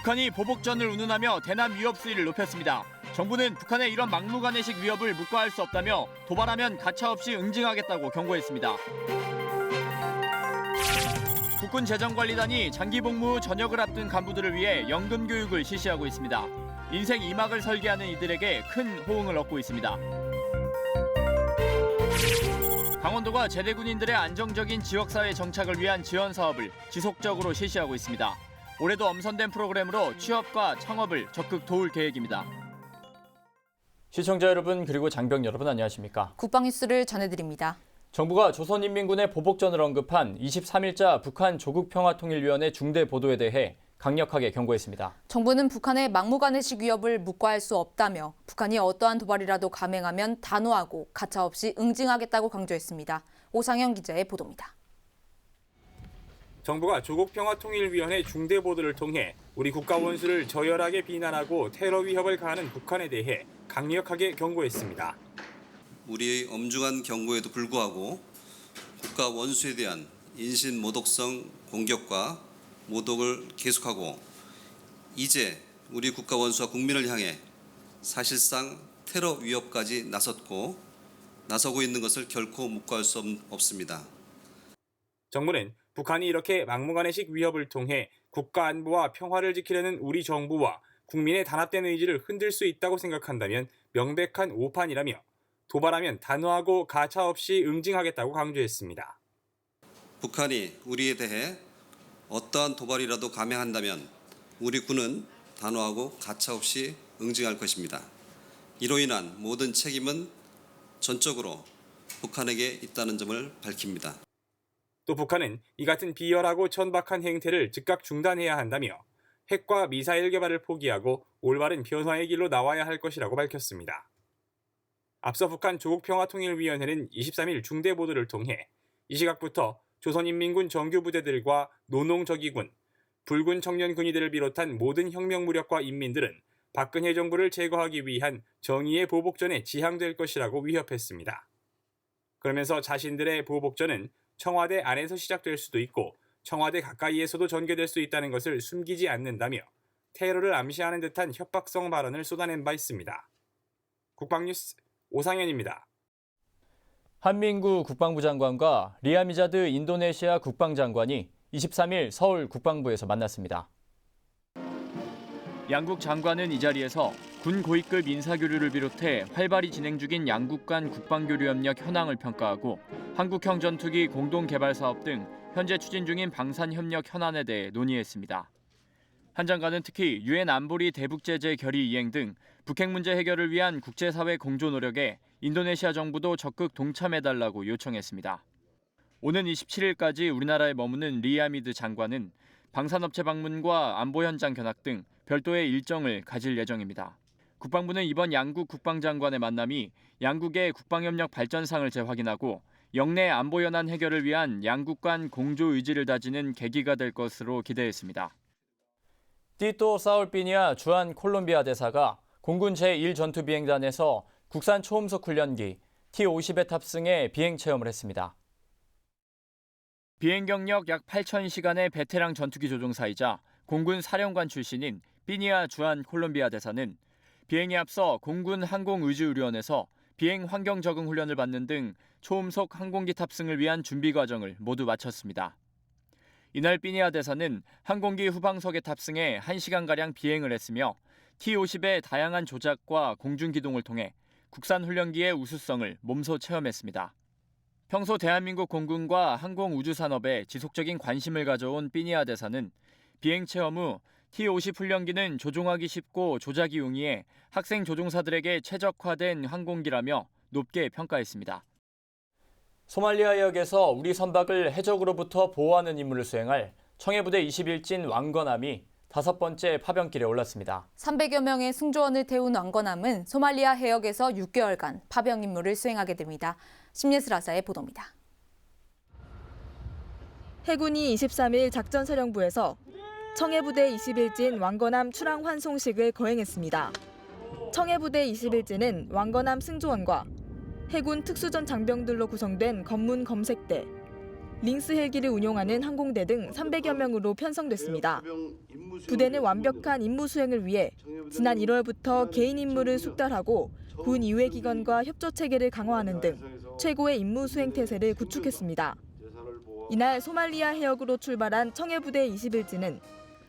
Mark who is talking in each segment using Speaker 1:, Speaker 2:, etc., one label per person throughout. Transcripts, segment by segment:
Speaker 1: 북한이 보복전을 운운하며 대남 위협 수위를 높였습니다. 정부는 북한의 이런 막무가내식 위협을 묵과할 수 없다며 도발하면 가차없이 응징하겠다고 경고했습니다. 국군재정관리단이 장기복무 후 전역을 앞둔 간부들을 위해 연금 교육을 실시하고 있습니다. 인생 2막을 설계하는 이들에게 큰 호응을 얻고 있습니다. 강원도가 제대군인들의 안정적인 지역사회 정착을 위한 지원 사업을 지속적으로 실시하고 있습니다. 올해도 엄선된 프로그램으로 취업과 창업을 적극 도울 계획입니다.
Speaker 2: 시청자 여러분 그리고 장병 여러분 안녕하십니까?
Speaker 3: 국방뉴스를 전해드립니다.
Speaker 2: 정부가 조선인민군의 보복전을 언급한 23일자 북한 조국평화통일위원회 중대 보도에 대해 강력하게 경고했습니다.
Speaker 3: 정부는 북한의 막무가내식 위협을 묵과할 수 없다며 북한이 어떠한 도발이라도 감행하면 단호하고 가차없이 응징하겠다고 강조했습니다. 오상현 기자의 보도입니다.
Speaker 4: 정부가 조국평화통일위원회 중대 보도를 통해 우리 국가 원수를 저열하게 비난하고 테러 위협을 가하는 북한에 대해 강력하게 경고했습니다.
Speaker 5: 우리의 엄중한 경고에도 불구하고 국가 원수에 대한 인신모독성 공격과 모독을 계속하고 이제 우리 국가 원수와 국민을 향해 사실상 테러 위협까지 나서고 있는 것을 결코 묵과할 수 없습니다.
Speaker 4: 정부는 북한이 이렇게 막무가내식 위협을 통해 국가 안보와 평화를 지키려는 우리 정부와 국민의 단합된 의지를 흔들 수 있다고 생각한다면 명백한 오판이라며 도발하면 단호하고 가차없이 응징하겠다고 강조했습니다.
Speaker 5: 북한이 우리에 대해 어떠한 도발이라도 감행한다면 우리 군은 단호하고 가차없이 응징할 것입니다. 이로 인한 모든 책임은 전적으로 북한에게 있다는 점을 밝힙니다.
Speaker 4: 또 북한은 이 같은 비열하고 천박한 행태를 즉각 중단해야 한다며 핵과 미사일 개발을 포기하고 올바른 변화의 길로 나와야 할 것이라고 밝혔습니다. 앞서 북한 조국평화통일위원회는 23일 중대 보도를 통해 이 시각부터 조선인민군 정규부대들과 노농저기군, 불군 청년군이들을 비롯한 모든 혁명무력과 인민들은 박근혜 정부를 제거하기 위한 정의의 보복전에 지향될 것이라고 위협했습니다. 그러면서 자신들의 보복전은 청와대 안에서 시작될 수도 있고 청와대 가까이에서도 전개될 수 있다는 것을 숨기지 않는다며 테러를 암시하는 듯한 협박성 발언을 쏟아낸 바 있습니다. 국방뉴스 오상현입니다.
Speaker 2: 한민구 국방부 장관과 리아미자드 인도네시아 국방장관이 23일 서울 국방부에서 만났습니다.
Speaker 1: 양국 장관은 이 자리에서 군 고위급 인사교류를 비롯해 활발히 진행 중인 양국 간 국방교류 협력 현황을 평가하고 한국형 전투기 공동개발 사업 등 현재 추진 중인 방산협력 현안에 대해 논의했습니다. 한 장관은 특히 유엔 안보리 대북제재 결의 이행 등 북핵 문제 해결을 위한 국제사회 공조 노력에 인도네시아 정부도 적극 동참해달라고 요청했습니다. 오는 27일까지 우리나라에 머무는 리아미드 장관은 방산업체 방문과 안보 현장 견학 등 별도의 일정을 가질 예정입니다. 국방부는 이번 양국 국방장관의 만남이 양국의 국방협력 발전상을 재확인하고 영내 안보 현안 해결을 위한 양국 간 공조 의지를 다지는 계기가 될 것으로 기대했습니다.
Speaker 2: 티토 사울피니아 주한 콜롬비아 대사가 공군 제1전투비행단에서 국산 초음속 훈련기 T-50에 탑승해 비행 체험을 했습니다.
Speaker 1: 비행 경력 약 8,000시간의 베테랑 전투기 조종사이자 공군 사령관 출신인 피니아 주한 콜롬비아 대사는 비행에 앞서 공군 항공의주의료원에서 비행 환경 적응 훈련을 받는 등 초음속 항공기 탑승을 위한 준비 과정을 모두 마쳤습니다. 이날 피니아 대사는 항공기 후방석에 탑승해 1시간가량 비행을 했으며 T-50의 다양한 조작과 공중기동을 통해 국산 훈련기의 우수성을 몸소 체험했습니다. 평소 대한민국 공군과 항공우주산업에 지속적인 관심을 가져온 피니아 대사는 비행 체험 후 T-50 훈련기는 조종하기 쉽고 조작이 용이해 학생 조종사들에게 최적화된 항공기라며 높게 평가했습니다.
Speaker 2: 소말리아 해역에서 우리 선박을 해적으로부터 보호하는 임무를 수행할 청해부대 21진 왕건함이 5번째 파병길에 올랐습니다.
Speaker 3: 300여 명의 승조원을 태운 왕건함은 소말리아 해역에서 6개월간 파병 임무를 수행하게 됩니다. 심예슬아사의 보도입니다.
Speaker 6: 해군이 23일 작전사령부에서 청해부대 21진 왕건함 출항 환송식을 거행했습니다. 청해부대 21진은 왕건함 승조원과 해군 특수전 장병들로 구성된 검문 검색대, 링스 헬기를 운용하는 항공대 등 300여 명으로 편성됐습니다. 부대는 완벽한 임무 수행을 위해 지난 1월부터 개인 임무를 숙달하고 군 이외 기관과 협조 체계를 강화하는 등 최고의 임무 수행 태세를 구축했습니다. 이날 소말리아 해역으로 출발한 청해부대 21지는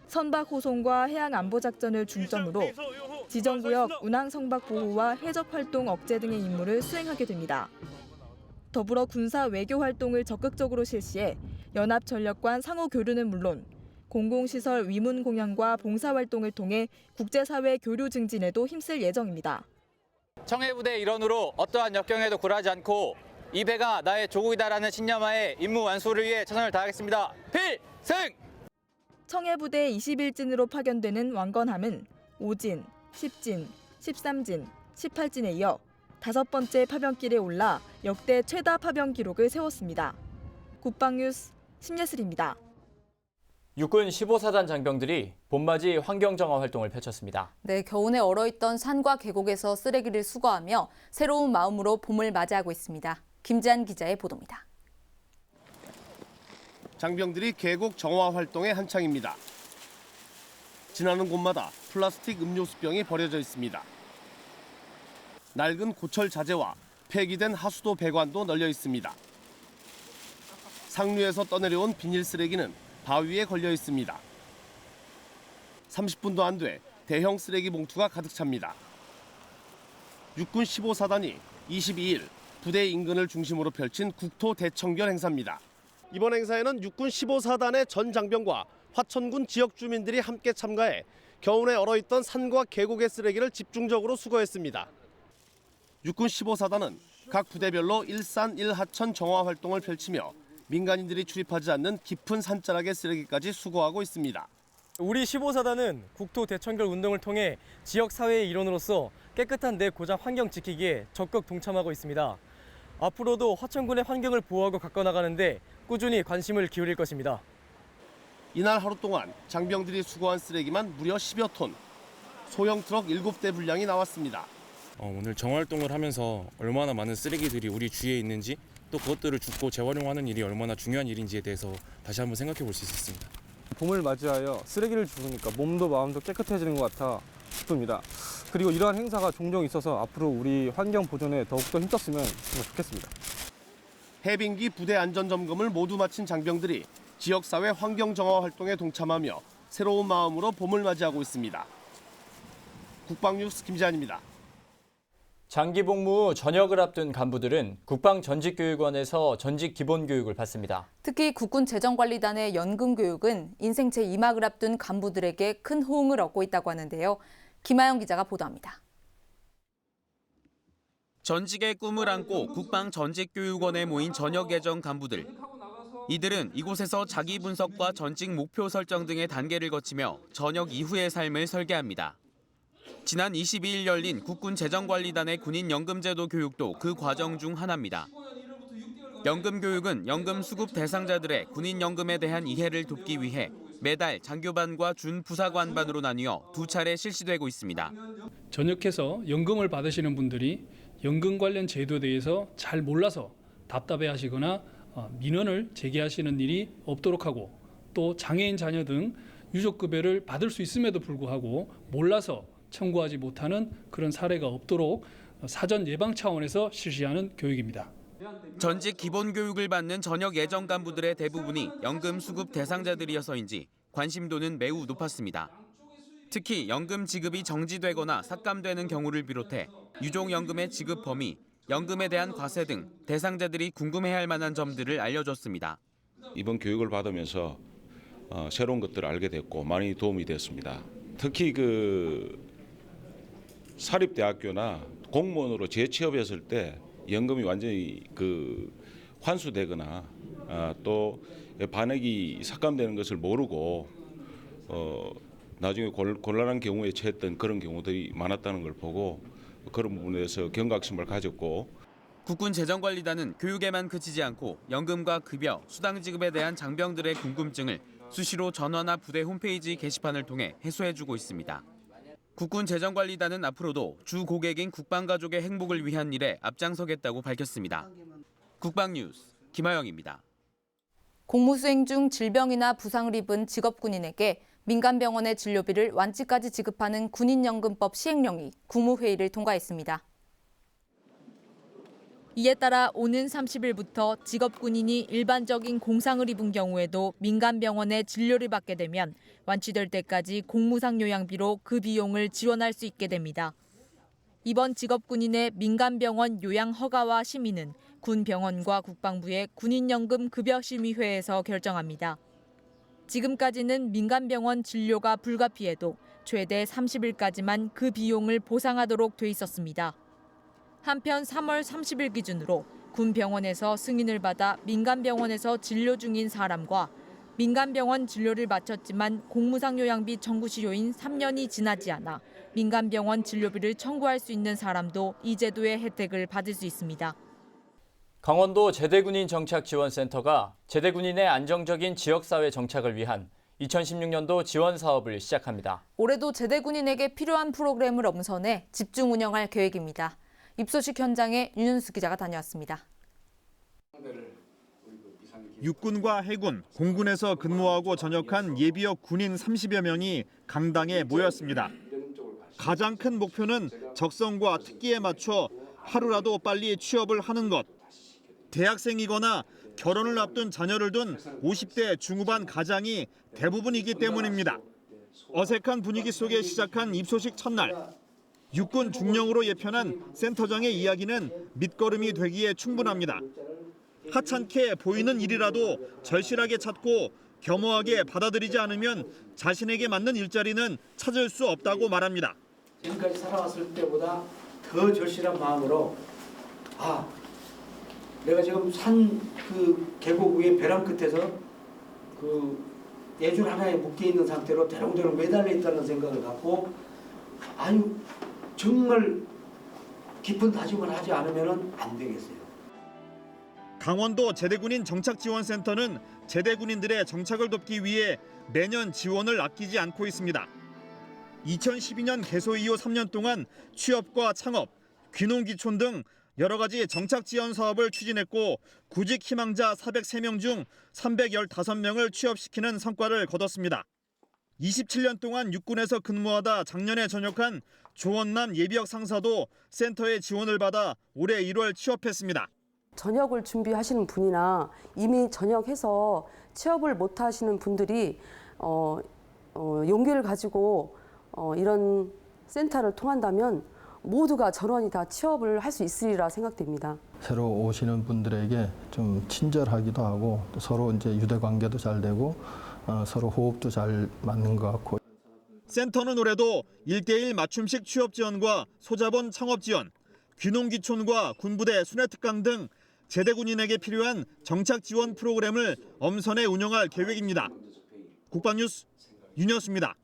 Speaker 6: 선박 호송과 해양 안보 작전을 중점으로 지정구역 운항 선박 보호와 해적 활동 억제 등의 임무를 수행하게 됩니다. 더불어 군사 외교 활동을 적극적으로 실시해 연합 전력간 상호 교류는 물론 공공시설 위문 공연과 봉사 활동을 통해 국제사회 교류 증진에도 힘쓸 예정입니다.
Speaker 7: 청해부대 일원으로 어떠한 역경에도 굴하지 않고 이 배가 나의 조국이다라는 신념하에 임무 완수를 위해 최선을 다하겠습니다. 필승!
Speaker 6: 청해부대 21진으로 파견되는 왕건함은 5진, 10진, 13진, 18진에 이어 5번째 파병길에 올라 역대 최다 파병 기록을 세웠습니다. 국방뉴스 심예슬입니다.
Speaker 2: 육군 15사단 장병들이 봄맞이 환경정화 활동을 펼쳤습니다.
Speaker 3: 네, 겨우내 얼어있던 산과 계곡에서 쓰레기를 수거하며 새로운 마음으로 봄을 맞이하고 있습니다. 김지한 기자의 보도입니다.
Speaker 8: 장병들이 계곡 정화 활동에 한창입니다. 지나는 곳마다 플라스틱 음료수병이 버려져 있습니다. 낡은 고철 자재와 폐기된 하수도 배관도 널려 있습니다. 상류에서 떠내려온 비닐 쓰레기는 바위에 걸려 있습니다. 30분도 안 돼 대형 쓰레기 봉투가 가득 찹니다. 육군 15사단이 22일 부대 인근을 중심으로 펼친 국토 대청결 행사입니다. 이번 행사에는 육군 15사단의 전 장병과 화천군 지역 주민들이 함께 참가해 겨우내 얼어있던 산과 계곡의 쓰레기를 집중적으로 수거했습니다. 육군 15사단은 각 부대별로 일산 일하천 정화 활동을 펼치며 민간인들이 출입하지 않는 깊은 산자락의 쓰레기까지 수거하고 있습니다.
Speaker 9: 우리 15사단은 국토 대청결 운동을 통해 지역사회의 일원으로서 깨끗한 내 고장 환경 지키기에 적극 동참하고 있습니다. 앞으로도 화천군의 환경을 보호하고 가꿔나가는데 꾸준히 관심을 기울일 것입니다.
Speaker 8: 이날 하루 동안 장병들이 수거한 쓰레기만 무려 10여 톤, 소형 트럭 7대 분량이 나왔습니다.
Speaker 10: 오늘 정활동을 하면서 얼마나 많은 쓰레기들이 우리 주위에 있는지 또 그것들을 줍고 재활용하는 일이 얼마나 중요한 일인지에 대해서 다시 한번 생각해 볼 수 있었습니다.
Speaker 11: 봄을 맞이하여 쓰레기를 주우니까 몸도 마음도 깨끗해지는 것 같아 기쁩니다. 그리고 이러한 행사가 종종 있어서 앞으로 우리 환경 보존에 더욱더 힘썼으면 정말 좋겠습니다.
Speaker 8: 해빙기 부대 안전점검을 모두 마친 장병들이 지역사회 환경정화 활동에 동참하며 새로운 마음으로 봄을 맞이하고 있습니다. 국방뉴스 김지한입니다.
Speaker 2: 장기 복무 후 전역을 앞둔 간부들은 국방전직교육원에서 전직 기본교육을 받습니다.
Speaker 3: 특히 국군재정관리단의 연금교육은 인생채 2막을 앞둔 간부들에게 큰 호응을 얻고 있다고 하는데요. 김하영 기자가 보도합니다.
Speaker 12: 전직의 꿈을 안고 국방전직교육원에 모인 전역 예정 간부들. 이들은 이곳에서 자기 분석과 전직 목표 설정 등의 단계를 거치며 전역 이후의 삶을 설계합니다. 지난 22일 열린 국군재정관리단의 군인연금제도 교육도 그 과정 중 하나입니다. 연금교육은 연금 수급 대상자들의 군인연금에 대한 이해를 돕기 위해 매달 장교반과 준부사관반으로 나뉘어 2차례 실시되고 있습니다.
Speaker 13: 전역해서 연금을 받으시는 분들이 연금 관련 제도에 대해서 잘 몰라서 답답해하시거나 민원을 제기하시는 일이 없도록 하고 또 장애인 자녀 등 유족급여를 받을 수 있음에도 불구하고 몰라서 청구하지 못하는 그런 사례가 없도록 사전 예방 차원에서 실시하는 교육입니다.
Speaker 12: 전직 기본교육을 받는 전역 예정 간부들의 대부분이 연금 수급 대상자들이어서인지 관심도는 매우 높았습니다. 특히 연금 지급이 정지되거나 삭감되는 경우를 비롯해 유종연금의 지급 범위, 연금에 대한 과세 등 대상자들이 궁금해할 만한 점들을 알려줬습니다.
Speaker 14: 이번 교육을 받으면서 새로운 것들을 알게 됐고 많이 도움이 됐습니다. 특히 사립대학교나 공무원으로 재취업했을 때 연금이 완전히 환수되거나 또 반액이 삭감되는 것을 모르고 나중에 곤란한 경우에 처했던 그런 경우들이 많았다는 걸 보고 그런 부분에서 경각심을 가졌고
Speaker 12: 국군재정관리단은 교육에만 그치지 않고 연금과 급여, 수당 지급에 대한 장병들의 궁금증을 수시로 전화나 부대 홈페이지 게시판을 통해 해소해주고 있습니다. 국군재정관리단은 앞으로도 주 고객인 국방가족의 행복을 위한 일에 앞장서겠다고 밝혔습니다. 국방뉴스 김하영입니다.
Speaker 3: 공무 수행 중 질병이나 부상을 입은 직업군인에게 민간병원의 진료비를 완치까지 지급하는 군인연금법 시행령이 국무회의를 통과했습니다. 이에 따라 오는 30일부터 직업군인이 일반적인 공상을 입은 경우에도 민간병원의 진료를 받게 되면 완치될 때까지 공무상 요양비로 그 비용을 지원할 수 있게 됩니다. 이번 직업군인의 민간병원 요양 허가와 심의는 군병원과 국방부의 군인연금 급여심의회에서 결정합니다. 지금까지는 민간병원 진료가 불가피해도 최대 30일까지만 그 비용을 보상하도록 돼 있었습니다. 한편 3월 30일 기준으로 군 병원에서 승인을 받아 민간병원에서 진료 중인 사람과 민간병원 진료를 마쳤지만 공무상 요양비 청구 시효인 3년이 지나지 않아 민간병원 진료비를 청구할 수 있는 사람도 이 제도의 혜택을 받을 수 있습니다.
Speaker 2: 강원도 제대군인 정착지원센터가 제대군인의 안정적인 지역사회 정착을 위한 2016년도 지원 사업을 시작합니다.
Speaker 3: 올해도 제대군인에게 필요한 프로그램을 엄선해 집중 운영할 계획입니다. 입소식 현장에 윤현수 기자가 다녀왔습니다.
Speaker 15: 육군과 해군, 공군에서 근무하고 전역한 예비역 군인 30여 명이 강당에 모였습니다. 가장 큰 목표는 적성과 특기에 맞춰 하루라도 빨리 취업을 하는 것. 대학생이거나 결혼을 앞둔 자녀를 둔 50대 중후반 가장이 대부분이기 때문입니다. 어색한 분위기 속에 시작한 입소식 첫날. 육군 중령으로 예편한 센터장의 이야기는 밑거름이 되기에 충분합니다. 하찮게 보이는 일이라도 절실하게 찾고 겸허하게 받아들이지 않으면 자신에게 맞는 일자리는 찾을 수 없다고 말합니다.
Speaker 16: 지금까지 살아왔을 때보다 더 절실한 마음으로 내가 지금 산 그 계곡 위에 벼랑 끝에서 그 예줄 하나에 묶여 있는 상태로 대롱대롱 매달려 있다는 생각을 갖고 정말 깊은 다짐을 하지 않으면 안 되겠어요.
Speaker 15: 강원도 제대군인 정착지원센터는 제대군인들의 정착을 돕기 위해 매년 지원을 아끼지 않고 있습니다. 2012년 개소 이후 3년 동안 취업과 창업, 귀농귀촌 등 여러 가지 정착 지원 사업을 추진했고 구직 희망자 403명 중 315명을 취업시키는 성과를 거뒀습니다. 27년 동안 육군에서 근무하다 작년에 전역한 조원남 예비역 상사도 센터의 지원을 받아 올해 1월 취업했습니다.
Speaker 17: 전역을 준비하시는 분이나 이미 전역해서 취업을 못 하시는 분들이 용기를 가지고 이런 센터를 통한다면 모두가 전원이 다 취업을 할 수 있으리라 생각됩니다.
Speaker 18: 새로 오시는 분들에게 좀 친절하기도 하고 또 서로 이제 유대 관계도 잘 되고 서로 호흡도 잘 맞는 것 같고.
Speaker 15: 센터는 올해도 1:1 맞춤식 취업 지원과 소자본 창업 지원, 귀농귀촌과 군부대 순회특강 등 제대군인에게 필요한 정착 지원 프로그램을 엄선해 운영할 계획입니다. 국방뉴스 윤현수입니다.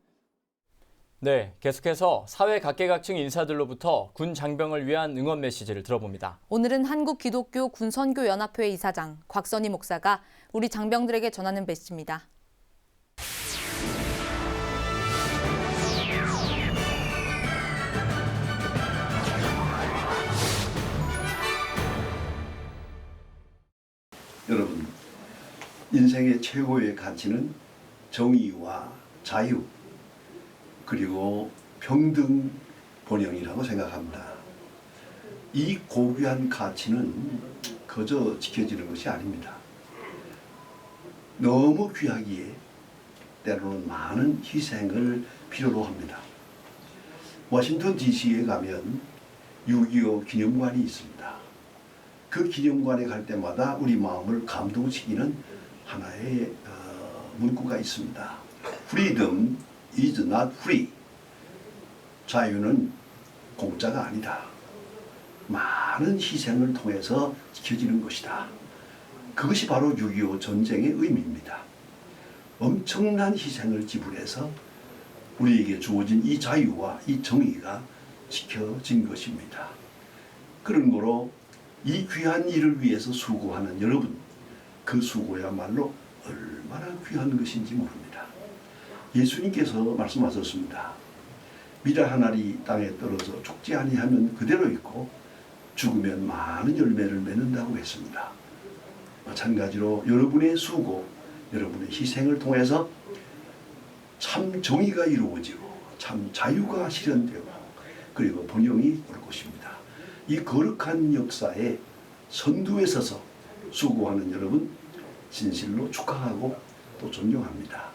Speaker 2: 네, 계속해서 사회 각계각층 인사들로부터 군 장병을 위한 응원 메시지를 들어봅니다.
Speaker 3: 오늘은 한국기독교 군선교연합회 이사장 곽선희 목사가 우리 장병들에게 전하는 메시지입니다.
Speaker 19: 여러분, 인생의 최고의 가치는 정의와 자유, 그리고 평등 번영이라고 생각합니다. 이 고귀한 가치는 그저 지켜지는 것이 아닙니다. 너무 귀하기에 때로는 많은 희생을 필요로 합니다. 워싱턴 DC에 가면 6.25 기념관이 있습니다. 그 기념관에 갈 때마다 우리 마음을 감동시키는 하나의 문구가 있습니다. Freedom is not free. 자유는 공짜가 아니다. 많은 희생을 통해서 지켜지는 것이다. 그것이 바로 6.25 전쟁의 의미입니다. 엄청난 희생을 지불해서 우리에게 주어진 이 자유와 이 정의가 지켜진 것입니다. 그런 거로 이 귀한 일을 위해서 수고하는 여러분, 그 수고야말로 얼마나 귀한 것인지 모릅니다. 예수님께서 말씀하셨습니다. 미라 한 알이 땅에 떨어져 죽지 아니하면 그대로 있고 죽으면 많은 열매를 맺는다고 했습니다. 마찬가지로 여러분의 수고, 여러분의 희생을 통해서 참 정의가 이루어지고 참 자유가 실현되고 그리고 번영이 올 것입니다. 이 거룩한 역사의 선두에 서서 수고하는 여러분 진실로 축하하고 또 존경합니다.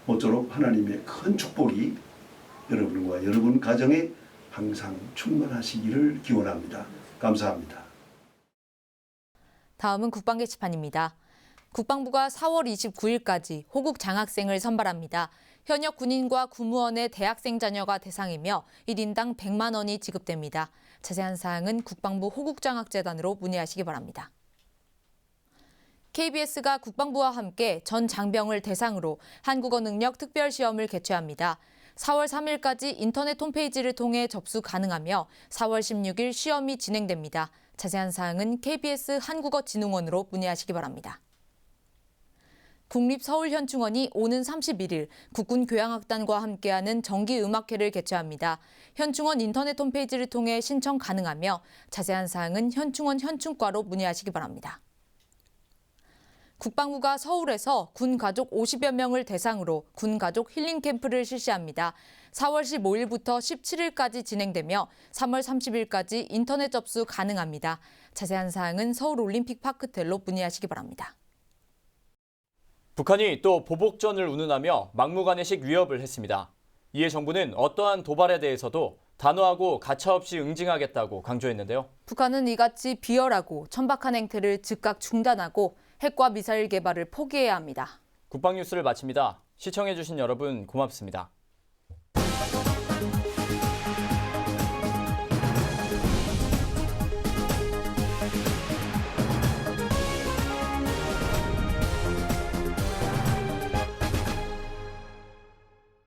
Speaker 19: 모쪼록 하나님의 큰 축복이 여러분과 여러분 가정에 항상 충만하시기를 기원합니다. 감사합니다.
Speaker 3: 다음은 국방 게시판입니다. 국방부가 4월 29일까지 호국 장학생을 선발합니다. 현역 군인과 구무원의 대학생 자녀가 대상이며 1인당 100만 원이 지급됩니다. 자세한 사항은 국방부 호국장학재단으로 문의하시기 바랍니다. KBS가 국방부와 함께 전 장병을 대상으로 한국어 능력 특별시험을 개최합니다. 4월 3일까지 인터넷 홈페이지를 통해 접수 가능하며 4월 16일 시험이 진행됩니다. 자세한 사항은 KBS 한국어진흥원으로 문의하시기 바랍니다. 국립서울현충원이 오는 31일 국군교향악단과 함께하는 정기음악회를 개최합니다. 현충원 인터넷 홈페이지를 통해 신청 가능하며 자세한 사항은 현충원 현충과로 문의하시기 바랍니다. 국방부가 서울에서 군 가족 50여 명을 대상으로 군 가족 힐링 캠프를 실시합니다. 4월 15일부터 17일까지 진행되며 3월 30일까지 인터넷 접수 가능합니다. 자세한 사항은 서울올림픽파크텔로 문의하시기 바랍니다.
Speaker 2: 북한이 또 보복전을 운운하며 막무가내식 위협을 했습니다. 이에 정부는 어떠한 도발에 대해서도 단호하고 가차없이 응징하겠다고 강조했는데요.
Speaker 3: 북한은 이같이 비열하고 천박한 행태를 즉각 중단하고 핵과 미사일 개발을 포기해야 합니다.
Speaker 2: 국방뉴스를 마칩니다. 시청해주신 여러분 고맙습니다.